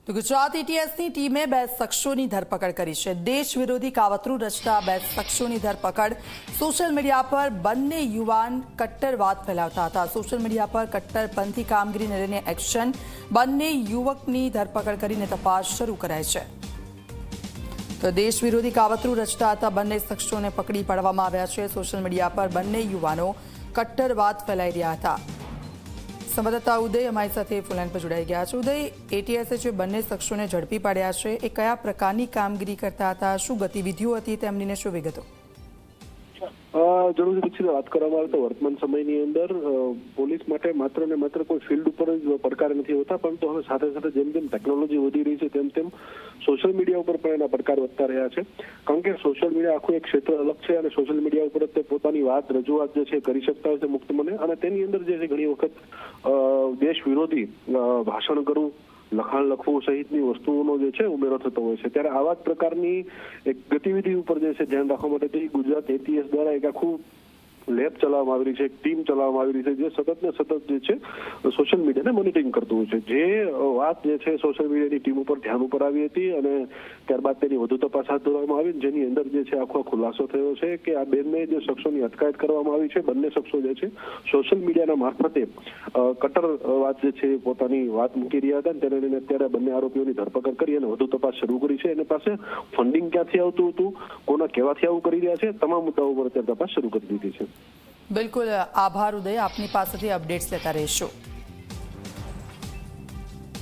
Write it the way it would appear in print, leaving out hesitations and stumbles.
તો ગુજરાત એટીએસની ટીમે 2 શખ્સોની ધરપકડ કરી છે। દેશ વિરોધી કાવતરું રચતા 2 શખ્સોની ધરપકડ। સોશિયલ મીડિયા પર બંને યુવાન કટ્ટરવાદ ફેલાવતા હતા। સોશિયલ મીડિયા પર કટ્ટરપંથી કામગીરીને લઈને એક્શન। બંને યુવકની ધરપકડ કરીને તપાસ શરૂ કરાઈ છે। તો દેશ વિરોધી કાવતરું રચતા હતા બંને શખ્સોને પકડી પાડવામાં આવ્યા છે। સોશિયલ મીડિયા પર બંને યુવાનો કટ્ટરવાદ ફેલાઈ રહ્યા હતા। સંવાદદાતા ઉદય અમારી સાથે ફોનલાઈન પર જોડાઈ ગયા છે। ઉદય, એટીએસે જે બંને શખ્સોને ઝડપી પાડ્યા છે એ કયા પ્રકારની કામગીરી કરતા હતા, શું ગતિવિધિઓ હતી તેમની શું વિગતો? જરૂર પછી વાત કરવામાં આવે તો વર્તમાન સમયની અંદર પોલીસ માટે માત્ર ને માત્ર કોઈ ફિલ્ડ ઉપર જ પડકાર નથી હોતા, પરંતુ હવે સાથે સાથે જેમ જેમ ટેકનોલોજી વધી રહી છે તેમ તેમ સોશિયલ મીડિયા ઉપર પણ એના પડકાર વધતા રહ્યા છે। કારણ કે સોશિયલ મીડિયા આખું એક ક્ષેત્ર અલગ છે અને સોશિયલ મીડિયા ઉપર તે પોતાની વાત રજૂઆત જે છે કરી શકતા હોય છે મુક્ત મને, અને તેની અંદર જે છે ઘણી વખત દેશ વિરોધી ભાષણ કરવું, લખાણ લખવું સહિતની વસ્તુઓનો જે છે ઉમેરો થતો હોય છે। ત્યારે આવા જ પ્રકારની એક ગતિવિધિ ઉપર જે છે ધ્યાન રાખવા માટે ગુજરાત એટીએસ દ્વારા એક આખું લેબ ચલાવવામાં આવી રહી છે, એક ટીમ ચલાવવામાં આવી રહી છે જે સતત ને સતત જે છે સોશિયલ મીડિયાને મોનિટરિંગ કરતું હોય છે। જે વાત જે છે સોશિયલ મીડિયાની ટીમ ઉપર ધ્યાન ઉપર આવી હતી અને ત્યારબાદ તેની વધુ તપાસ હાથ ધરવામાં આવી, જેની અંદર જે છે આખો ખુલાસો થયો છે કે આ બંને જે શખ્સોની અટકાયત કરવામાં આવી છે, બંને શખ્સો જે છે સોશિયલ મીડિયાના મારફતે કટ્ટરવાદ જે છે પોતાની વાત મૂકી રહ્યા હતા, તેને લઈને અત્યારે બંને આરોપીઓની ધરપકડ કરી અને વધુ તપાસ શરૂ કરી છે। એની પાસે ફંડિંગ ક્યાંથી આવતું હતું, કોના કહેવાથી આવું કરી રહ્યા છે, તમામ મુદ્દાઓ પર અત્યારે તપાસ શરૂ કરી દીધી છે। બિલકુલ, આભાર ઉદય, આપની પાસેથી અપડેટ્સ લેતા રહીશું।